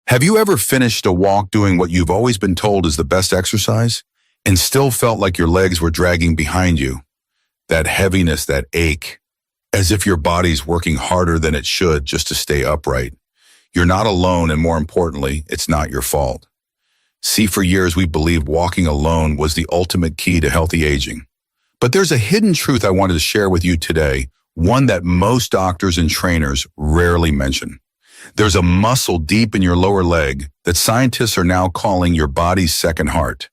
Have you ever finished a walk doing what you've always been told is the best exercise and still felt like your legs were dragging behind you? That heaviness, that ache, as if your body's working harder than it should just to stay upright. You're not alone, and more importantly, it's not your fault. See, for years we believed walking alone was the ultimate key to healthy aging. But there's a hidden truth I wanted to share with you today, one that most doctors and trainers rarely mention. There's a muscle deep in your lower leg that scientists are now calling your body's second heart.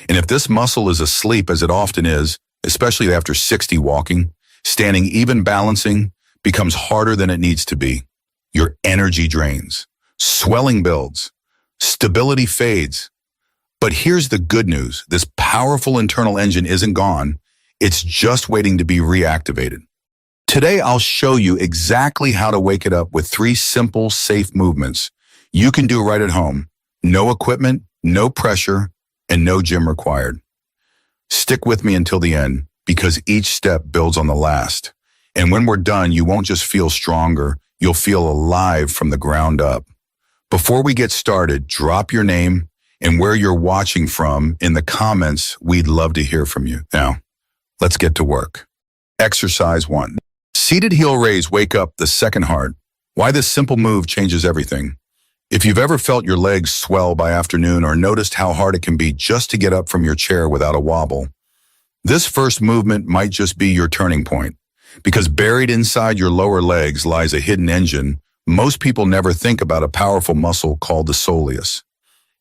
And if this muscle is asleep, as it often is, especially after 60 walking, standing even balancing becomes harder than it needs to be. Your energy drains, swelling builds, stability fades. But here's the good news. This powerful internal engine isn't gone. It's just waiting to be reactivated. Today, I'll show you exactly how to wake it up with 3 simple, safe movements you can do right at home. No equipment, no pressure, and no gym required. Stick with me until the end, because each step builds on the last. And when we're done, you won't just feel stronger, you'll feel alive from the ground up. Before we get started, drop your name and where you're watching from in the comments. We'd love to hear from you. Now, let's get to work. Exercise 1. Seated heel raise, wake up the second heart. Why this simple move changes everything. If you've ever felt your legs swell by afternoon or noticed how hard it can be just to get up from your chair without a wobble, this first movement might just be your turning point. Because buried inside your lower legs lies a hidden engine. Most people never think about a powerful muscle called the soleus.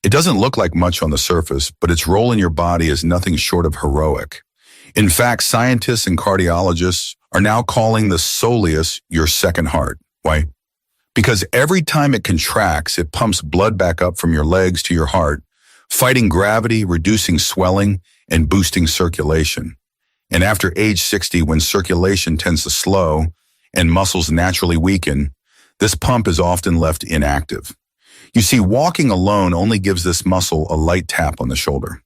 It doesn't look like much on the surface, but its role in your body is nothing short of heroic. In fact, scientists and cardiologists are now calling the soleus your second heart. Why? Because every time it contracts, it pumps blood back up from your legs to your heart, fighting gravity, reducing swelling, and boosting circulation. And after age 60, when circulation tends to slow and muscles naturally weaken, this pump is often left inactive. You see, walking alone only gives this muscle a light tap on the shoulder.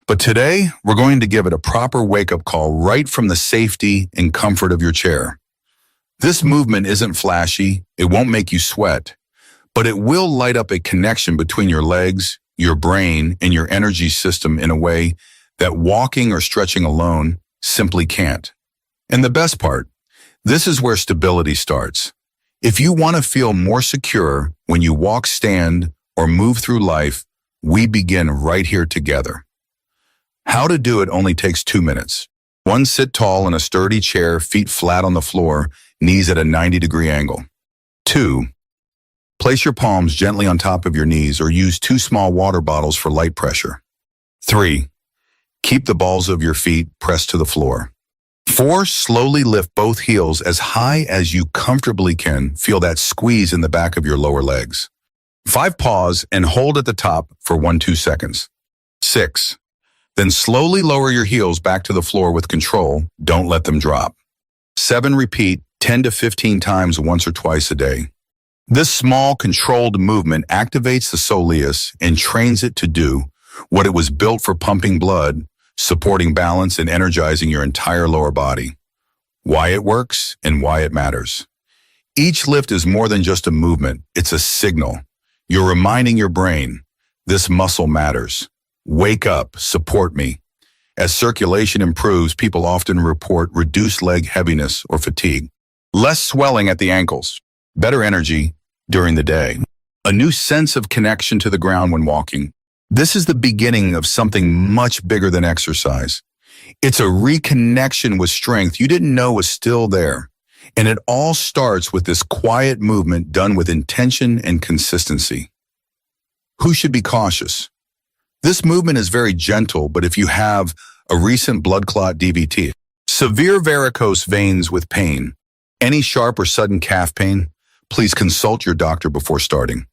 But today, we're going to give it a proper wake-up call right from the safety and comfort of your chair. This movement isn't flashy, it won't make you sweat, but it will light up a connection between your legs, your brain, and your energy system in a way that walking or stretching alone simply can't. And the best part, this is where stability starts. If you want to feel more secure when you walk, stand, or move through life, we begin right here together. How to do it only takes 2 minutes. 1, sit tall in a sturdy chair, feet flat on the floor, knees at a 90-degree angle. 2, place your palms gently on top of your knees or use 2 small water bottles for light pressure. 3, keep the balls of your feet pressed to the floor. 4, slowly lift both heels as high as you comfortably can. Feel that squeeze in the back of your lower legs. 5, pause and hold at the top for 1-2 seconds. 6, then slowly lower your heels back to the floor with control. Don't let them drop. 7, repeat 10 to 15 times once or twice a day. This small, controlled movement activates the soleus and trains it to do what it was built for: pumping blood, supporting balance, and energizing your entire lower body. Why it works and why it matters. Each lift is more than just a movement, it's a signal. You're reminding your brain, this muscle matters. Wake up, support me. As circulation improves, people often report reduced leg heaviness or fatigue, less swelling at the ankles, better energy during the day, a new sense of connection to the ground when walking. This is the beginning of something much bigger than exercise. It's a reconnection with strength you didn't know was still there. And it all starts with this quiet movement done with intention and consistency. Who should be cautious? This movement is very gentle, but if you have a recent blood clot, DVT, severe varicose veins with pain, any sharp or sudden calf pain, please consult your doctor before starting.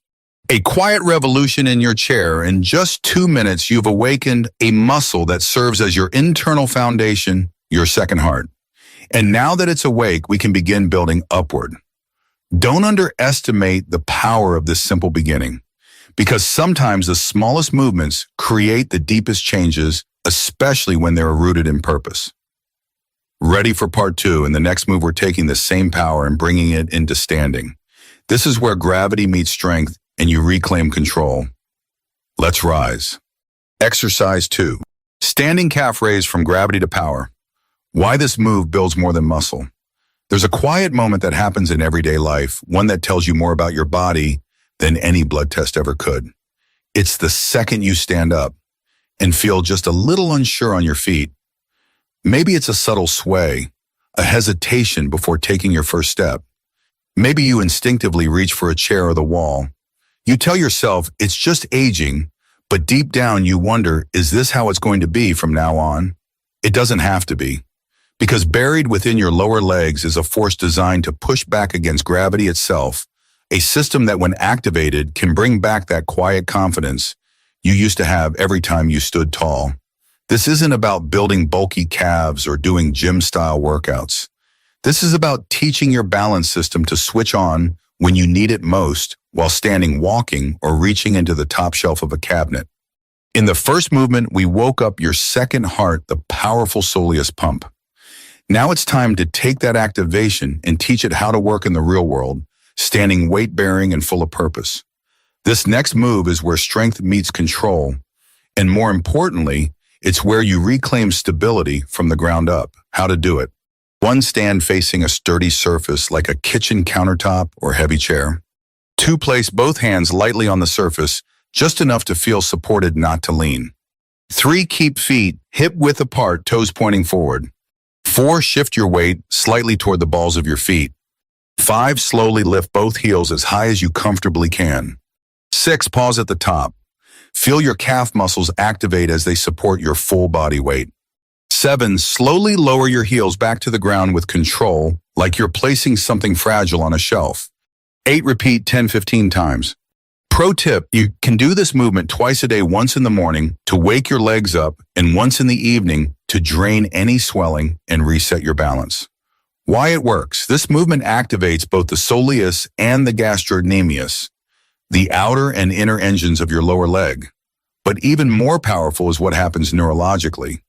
A quiet revolution in your chair. In just 2 minutes, you've awakened a muscle that serves as your internal foundation, your second heart. And now that it's awake, we can begin building upward. Don't underestimate the power of this simple beginning, because sometimes the smallest movements create the deepest changes, especially when they're rooted in purpose. Ready for part 2, and the next move we're taking the same power and bringing it into standing. This is where gravity meets strength and you reclaim control. Let's rise. Exercise 2. Standing calf raise from gravity to power. Why this move builds more than muscle. There's a quiet moment that happens in everyday life, one that tells you more about your body than any blood test ever could. It's the second you stand up and feel just a little unsure on your feet. Maybe it's a subtle sway, a hesitation before taking your first step. Maybe you instinctively reach for a chair or the wall. You tell yourself it's just aging, but deep down you wonder, is this how it's going to be from now on? It doesn't have to be, because buried within your lower legs is a force designed to push back against gravity itself, a system that when activated can bring back that quiet confidence you used to have every time you stood tall. This isn't about building bulky calves or doing gym-style workouts. This is about teaching your balance system to switch on when you need it most while standing, walking, or reaching into the top shelf of a cabinet. In the first movement, we woke up your second heart, the powerful soleus pump. Now it's time to take that activation and teach it how to work in the real world, standing weight-bearing and full of purpose. This next move is where strength meets control, and more importantly, it's where you reclaim stability from the ground up. How to do it. 1. Stand facing a sturdy surface like a kitchen countertop or heavy chair. 2. Place both hands lightly on the surface, just enough to feel supported, not to lean. 3. Keep feet hip-width apart, toes pointing forward. 4. Shift your weight slightly toward the balls of your feet. 5. Slowly lift both heels as high as you comfortably can. 6. Pause at the top. Feel your calf muscles activate as they support your full body weight. 7. Slowly lower your heels back to the ground with control, like you're placing something fragile on a shelf. 8. Repeat 10-15 times. Pro tip, you can do this movement twice a day, once in the morning to wake your legs up and once in the evening to drain any swelling and reset your balance. Why it works. This movement activates both the soleus and the gastrocnemius, the outer and inner engines of your lower leg. But even more powerful is what happens neurologically.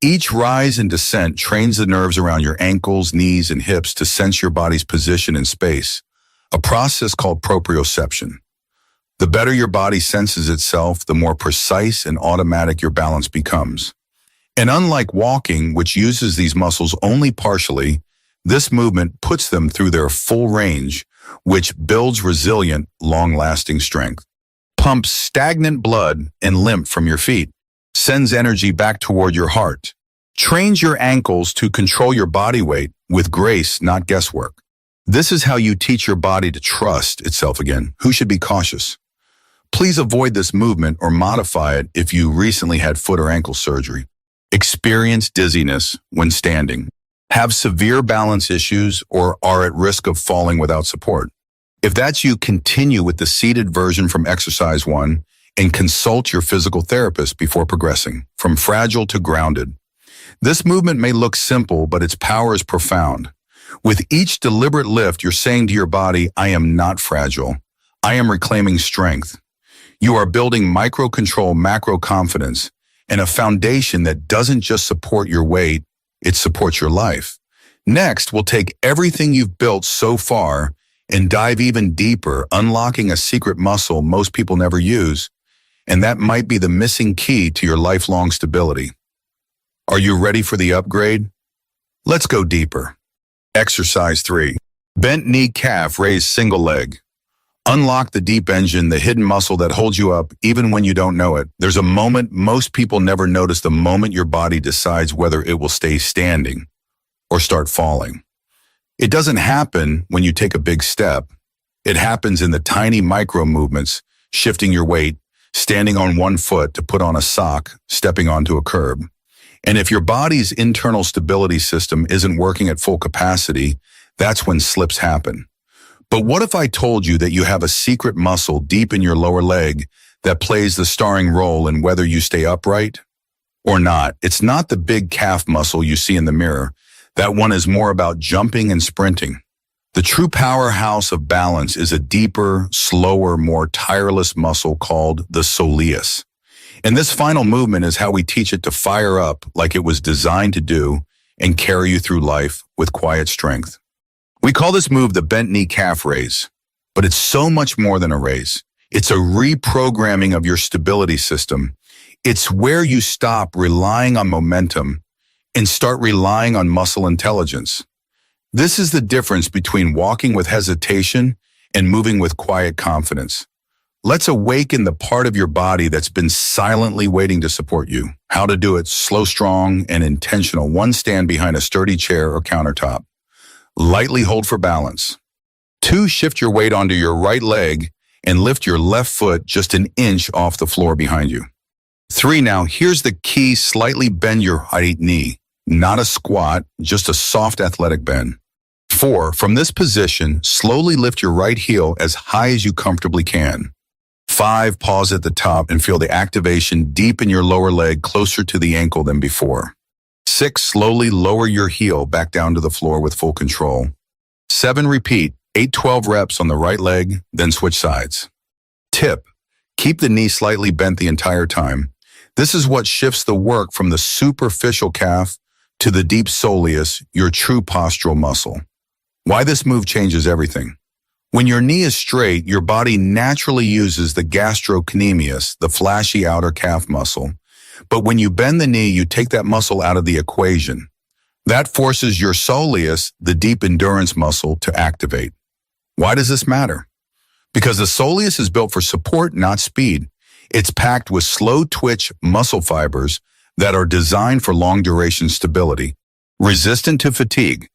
Each rise and descent trains the nerves around your ankles, knees, and hips to sense your body's position in space, a process called proprioception. The better your body senses itself, the more precise and automatic your balance becomes. And unlike walking, which uses these muscles only partially, this movement puts them through their full range, which builds resilient, long-lasting strength. Pumps stagnant blood and lymph from your feet, sends energy back toward your heart, trains your ankles to control your body weight with grace, not guesswork. This is how you teach your body to trust itself again. Who should be cautious? Please avoid this movement or modify it if you recently had foot or ankle surgery. Experience dizziness when standing. Have severe balance issues or are at risk of falling without support. If that's you, continue with the seated version from exercise 1 and consult your physical therapist before progressing from fragile to grounded. This movement may look simple, but its power is profound. With each deliberate lift, you're saying to your body, I am not fragile. I am reclaiming strength. You are building micro-control, macro-confidence, and a foundation that doesn't just support your weight, it supports your life. Next, we'll take everything you've built so far and dive even deeper, unlocking a secret muscle most people never use, and that might be the missing key to your lifelong stability. Are you ready for the upgrade? Let's go deeper. Exercise 3. Bent knee calf raise single leg. Unlock the deep engine, the hidden muscle that holds you up even when you don't know it. There's a moment most people never notice, the moment your body decides whether it will stay standing or start falling. It doesn't happen when you take a big step. It happens in the tiny micro movements, shifting your weight, standing on one foot to put on a sock, stepping onto a curb. And if your body's internal stability system isn't working at full capacity, that's when slips happen. But what if I told you that you have a secret muscle deep in your lower leg that plays the starring role in whether you stay upright or not? It's not the big calf muscle you see in the mirror. That one is more about jumping and sprinting. The true powerhouse of balance is a deeper, slower, more tireless muscle called the soleus. And this final movement is how we teach it to fire up like it was designed to do and carry you through life with quiet strength. We call this move the bent knee calf raise, but it's so much more than a raise. It's a reprogramming of your stability system. It's where you stop relying on momentum and start relying on muscle intelligence. This is the difference between walking with hesitation and moving with quiet confidence. Let's awaken the part of your body that's been silently waiting to support you. How to do it: slow, strong, and intentional. 1, stand behind a sturdy chair or countertop. Lightly hold for balance. 2, shift your weight onto your right leg and lift your left foot just an inch off the floor behind you. 3, now here's the key: slightly bend your right knee. Not a squat, just a soft athletic bend. 4, from this position, slowly lift your right heel as high as you comfortably can. 5, pause at the top and feel the activation deep in your lower leg, closer to the ankle than before. 6, slowly lower your heel back down to the floor with full control. 7, repeat. 8, 12 reps on the right leg, then switch sides. Tip: keep the knee slightly bent the entire time. This is what shifts the work from the superficial calf to the deep soleus, your true postural muscle. Why this move changes everything. When your knee is straight, your body naturally uses the gastrocnemius, the flashy outer calf muscle. But when you bend the knee, you take that muscle out of the equation. That forces your soleus, the deep endurance muscle, to activate. Why does this matter? Because the soleus is built for support, not speed. It's packed with slow twitch muscle fibers that are designed for long duration stability, resistant to fatigue,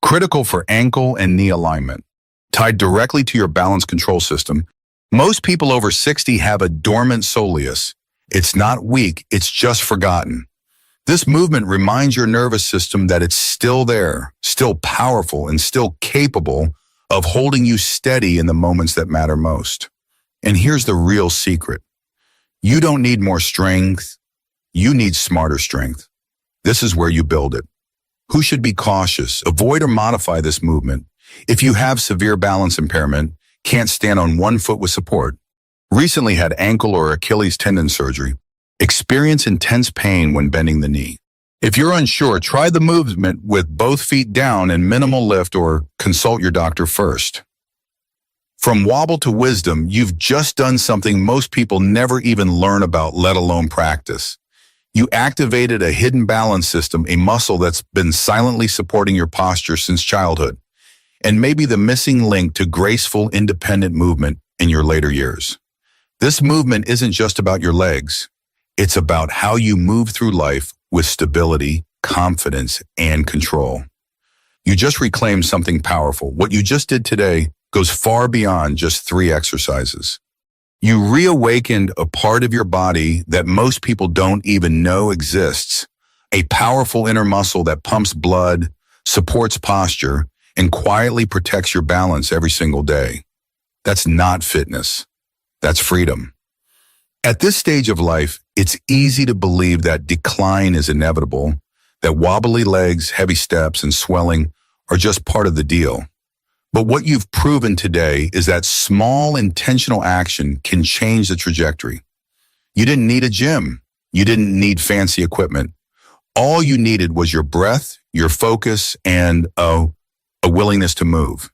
critical for ankle and knee alignment, tied directly to your balance control system. Most people over 60 have a dormant soleus. It's not weak, it's just forgotten. This movement reminds your nervous system that it's still there, still powerful, and still capable of holding you steady in the moments that matter most. And here's the real secret. You don't need more strength, you need smarter strength. This is where you build it. Who should be cautious? Avoid or modify this movement. If you have severe balance impairment, can't stand on one foot with support, recently had ankle or Achilles tendon surgery, experience intense pain when bending the knee. If you're unsure, try the movement with both feet down and minimal lift, or consult your doctor first. From wobble to wisdom, you've just done something most people never even learn about, let alone practice. You activated a hidden balance system, a muscle that's been silently supporting your posture since childhood, and maybe the missing link to graceful, independent movement in your later years. This movement isn't just about your legs. It's about how you move through life with stability, confidence, and control. You just reclaimed something powerful. What you just did today goes far beyond just 3 exercises. You reawakened a part of your body that most people don't even know exists, a powerful inner muscle that pumps blood, supports posture, and quietly protects your balance every single day. That's not fitness. That's freedom. At this stage of life, it's easy to believe that decline is inevitable, that wobbly legs, heavy steps, and swelling are just part of the deal. But what you've proven today is that small intentional action can change the trajectory. You didn't need a gym. You didn't need fancy equipment. All you needed was your breath, your focus, and a willingness to move.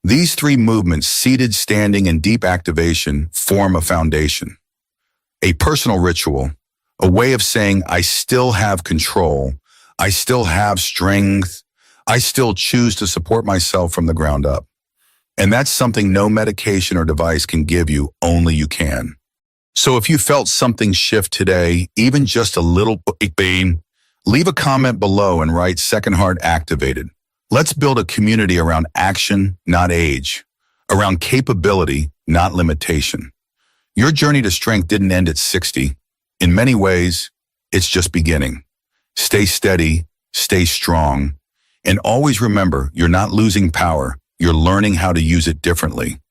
These 3 movements, seated, standing, and deep activation, form a foundation. A personal ritual, a way of saying, I still have control, I still have strength, I still choose to support myself from the ground up. And that's something no medication or device can give you, only you can. So if you felt something shift today, even just a little pain, leave a comment below and write "Second Heart activated." Let's build a community around action, not age, around capability, not limitation. Your journey to strength didn't end at 60. In many ways, it's just beginning. Stay steady, stay strong, and always remember, you're not losing power, you're learning how to use it differently.